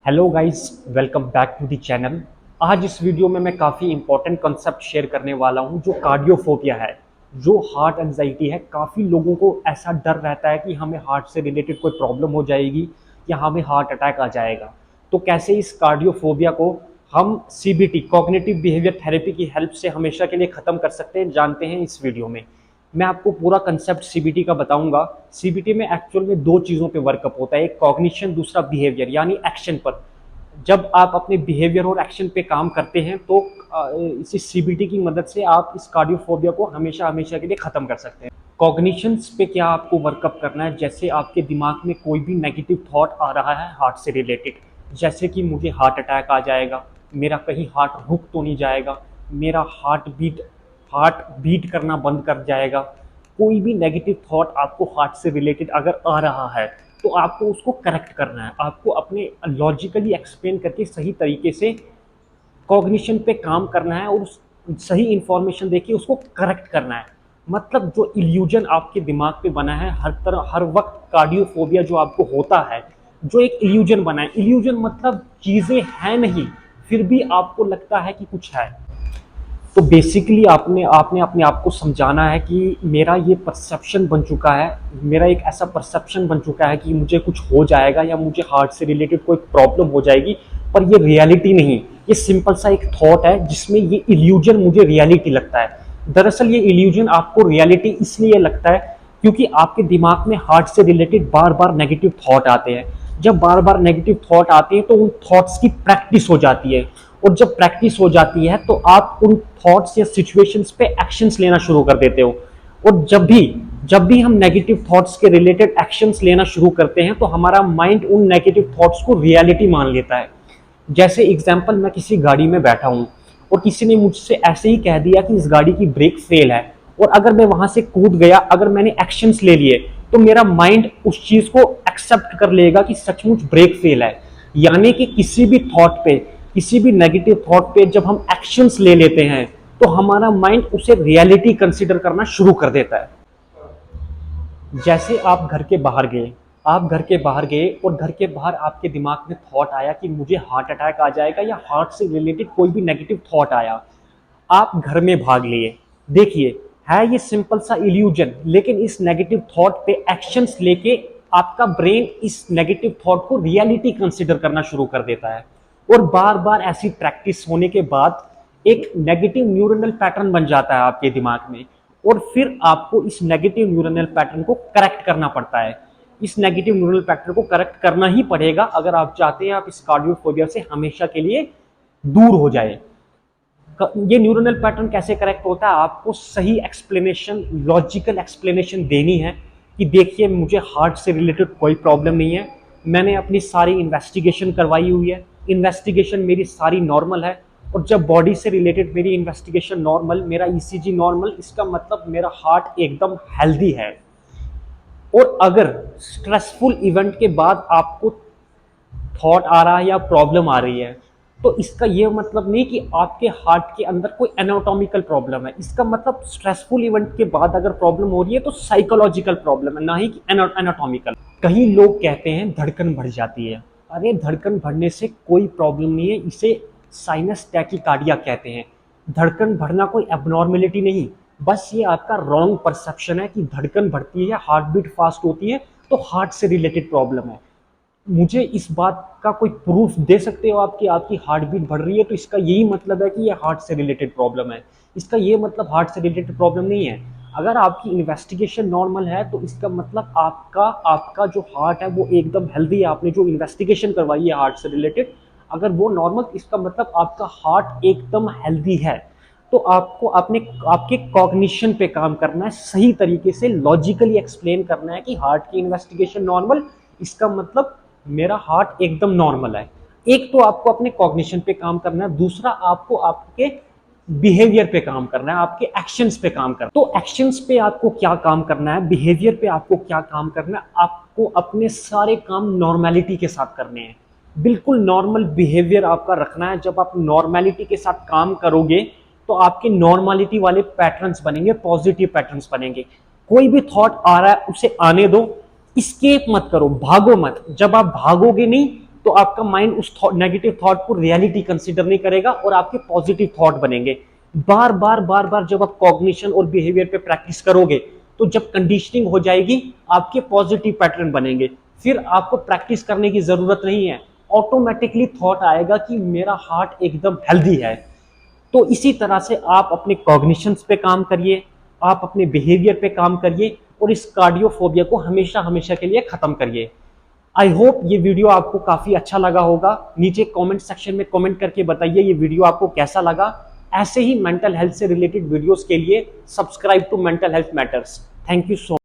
Hello guys, welcome back to the channel. आज इस video में मैं काफ़ी इंपॉर्टेंट कंसेप्ट शेयर करने वाला हूं जो कार्डियोफोबिया है, जो हार्ट एंजाइटी है। काफ़ी लोगों को ऐसा डर रहता है कि हमें हार्ट से रिलेटेड कोई प्रॉब्लम हो जाएगी या हमें हार्ट अटैक आ जाएगा। तो कैसे इस कार्डियोफोबिया को हम सीबीटी कॉग्निटिव बिहेवियर थेरेपी की हेल्प से हमेशा के लिए ख़त्म कर सकते हैं, जानते हैं इस वीडियो में। मैं आपको पूरा कंसेप्ट सीबीटी का बताऊंगा। सीबीटी में एक्चुअल में दो चीज़ों पे वर्कअप होता है, एक कॉग्निशन, दूसरा बिहेवियर यानी एक्शन पर। जब आप अपने बिहेवियर और एक्शन पे काम करते हैं तो इसी सीबीटी की मदद से आप इस कार्डियोफोबिया को हमेशा हमेशा के लिए ख़त्म कर सकते हैं। कॉग्निशंस पे क्या आपको वर्कअप करना है, जैसे आपके दिमाग में कोई भी नेगेटिव थॉट आ रहा है हार्ट से रिलेटेड, जैसे कि मुझे हार्ट अटैक आ जाएगा, मेरा कहीं हार्ट रुक तो नहीं जाएगा, मेरा हार्ट बीट करना बंद कर जाएगा। कोई भी नेगेटिव थॉट आपको हार्ट से रिलेटेड अगर आ रहा है तो आपको उसको करेक्ट करना है। आपको अपने लॉजिकली एक्सप्लेन करके सही तरीके से कॉग्निशन पे काम करना है और सही इंफॉर्मेशन देके उसको करेक्ट करना है। मतलब जो इल्यूजन आपके दिमाग पे बना है हर तरह हर वक्त, कार्डियोफोबिया जो आपको होता है, जो एक इल्यूजन बना है, इल्यूजन मतलब चीज़ें हैं नहीं फिर भी आपको लगता है कि कुछ है। तो बेसिकली आपने आपने अपने आप को समझाना है कि मेरा ये परसेप्शन बन चुका है, मेरा एक ऐसा परसेप्शन बन चुका है कि मुझे कुछ हो जाएगा या मुझे हार्ट से रिलेटेड कोई प्रॉब्लम हो जाएगी, पर ये रियलिटी नहीं। ये सिंपल सा एक थॉट है जिसमें ये इल्यूजन मुझे रियलिटी लगता है। दरअसल ये इल्यूजन आपको रियलिटी इसलिए लगता है क्योंकि आपके दिमाग में हार्ट से रिलेटेड बार बार नेगेटिव थॉट आते हैं। जब बार बार नेगेटिव थॉट आते हैं तो उन थॉट्स की प्रैक्टिस हो जाती है, और जब प्रैक्टिस हो जाती है तो आप उन थॉट्स या सिचुएशंस पे एक्शंस लेना शुरू कर देते हो। और जब भी हम नेगेटिव थॉट्स के रिलेटेड एक्शंस लेना शुरू करते हैं तो हमारा माइंड उन नेगेटिव थॉट्स को रियलिटी मान लेता है। जैसे एग्जांपल, मैं किसी गाड़ी में बैठा हूँ और किसी ने मुझसे ऐसे ही कह दिया कि इस गाड़ी की ब्रेक फेल है, और अगर मैं वहां से कूद गया, अगर मैंने एक्शंस ले लिए, तो मेरा माइंड उस चीज को एक्सेप्ट कर लेगा कि सचमुच ब्रेक फेल है। यानी कि किसी भी थॉट पे, किसी भी नेगेटिव थॉट पे जब हम एक्शंस ले लेते हैं तो हमारा माइंड उसे रियलिटी कंसीडर करना शुरू कर देता है। जैसे आप घर के बाहर गए और घर के बाहर आपके दिमाग में थॉट आया कि मुझे हार्ट अटैक आ जाएगा या हार्ट से रिलेटेड कोई भी नेगेटिव थॉट आया, आप घर में भाग लिए। देखिए, है ये सिंपल सा इल्यूजन, लेकिन इस नेगेटिव थॉट पे एक्शंस लेके आपका ब्रेन इस नेगेटिव थॉट को रियलिटी कंसीडर करना शुरू कर देता है। और बार बार ऐसी प्रैक्टिस होने के बाद एक नेगेटिव न्यूरनल पैटर्न बन जाता है आपके दिमाग में, और फिर आपको इस नेगेटिव न्यूरनल पैटर्न को करेक्ट करना पड़ता है। इस नेगेटिव न्यूरनल पैटर्न को करेक्ट करना ही पड़ेगा अगर आप चाहते हैं आप इस कार्डियोफोबिया से हमेशा के लिए दूर हो जाए। ये न्यूरनल पैटर्न कैसे करेक्ट होता है, आपको सही एक्सप्लेनेशन, लॉजिकल एक्सप्लेनेशन देनी है कि देखिए मुझे हार्ट से रिलेटेड कोई प्रॉब्लम नहीं है, मैंने अपनी सारी इन्वेस्टिगेशन करवाई हुई है, इन्वेस्टिगेशन मेरी सारी नॉर्मल है। और जब बॉडी से रिलेटेड मेरी इन्वेस्टिगेशन नॉर्मल, मेरा ईसीजी नॉर्मल, इसका मतलब मेरा हार्ट एकदम हेल्दी है। और अगर स्ट्रेसफुल इवेंट के बाद आपको थॉट आ रहा है या प्रॉब्लम आ रही है, तो इसका यह मतलब नहीं कि आपके हार्ट के अंदर कोई एनाटॉमिकल प्रॉब्लम है। इसका मतलब स्ट्रेसफुल इवेंट के बाद अगर प्रॉब्लम हो रही है तो साइकोलॉजिकल प्रॉब्लम है, ना ही कि एनाटॉमिकल। कई लोग कहते हैं धड़कन बढ़ जाती है। अरे, धड़कन बढ़ने से कोई प्रॉब्लम नहीं है, इसे साइनस टैकीकार्डिया कहते हैं। धड़कन बढ़ना कोई एबनॉर्मेलिटी नहीं, बस ये आपका रॉन्ग परसेप्शन है कि धड़कन बढ़ती है, हार्ट बीट फास्ट होती है तो हार्ट से रिलेटेड प्रॉब्लम है। मुझे इस बात का कोई प्रूफ दे सकते हो आप कि आपकी हार्ट बीट बढ़ रही है तो इसका यही मतलब है कि ये हार्ट से रिलेटेड प्रॉब्लम है? इसका ये मतलब हार्ट से रिलेटेड प्रॉब्लम नहीं है। अगर आपकी इन्वेस्टिगेशन नॉर्मल है तो इसका मतलब आपका आपका जो हार्ट है वो एकदम हेल्दी है। आपने जो इन्वेस्टिगेशन करवाई है हार्ट से रिलेटेड, अगर वो नॉर्मल, इसका मतलब आपका हार्ट एकदम हेल्दी है। तो आपको अपने आपके कॉग्निशन पे काम करना है, सही तरीके से लॉजिकली एक्सप्लेन करना है कि हार्ट की इन्वेस्टिगेशन नॉर्मल, इसका मतलब मेरा हार्ट एकदम नॉर्मल है। एक तो आपको अपने कॉग्निशन पे काम करना है, दूसरा आपको आपके बिहेवियर पे काम करना है, आपके एक्शंस पे काम करना है। तो एक्शंस पे आपको क्या काम करना है, बिहेवियर पे आपको क्या काम करना है, आपको अपने सारे काम नॉर्मेलिटी के साथ करने हैं। बिल्कुल नॉर्मल बिहेवियर आपका रखना है। जब आप नॉर्मेलिटी के साथ काम करोगे तो आपके नॉर्मेलिटी वाले पैटर्न्स बनेंगे, पॉजिटिव पैटर्न्स बनेंगे। कोई भी थॉट आ रहा है उसे आने दो, स्केप मत करो, भागो मत। जब आप भागोगे नहीं तो आपका माइंड उस नेगेटिव थॉट को रियलिटी कंसीडर नहीं करेगा और आपके पॉजिटिव थॉट बनेंगे। बार बार बार बार जब आप कॉग्निशन और बिहेवियर पे प्रैक्टिस करोगे तो जब कंडीशनिंग हो जाएगी आपके पॉजिटिव पैटर्न बनेंगे, फिर आपको प्रैक्टिस करने की जरूरत नहीं है, ऑटोमेटिकली थॉट आएगा कि मेरा हार्ट एकदम हेल्दी है। तो इसी तरह से आप अपने कॉग्निशंस पे काम करिए, आप अपने बिहेवियर पे काम करिए और इस कार्डियोफोबिया को हमेशा हमेशा के लिए खत्म करिए। आई होप ये वीडियो आपको काफी अच्छा लगा होगा। नीचे कमेंट सेक्शन में कमेंट करके बताइए ये वीडियो आपको कैसा लगा। ऐसे ही मेंटल हेल्थ से रिलेटेड वीडियोस के लिए subscribe to mental health matters. Thank you so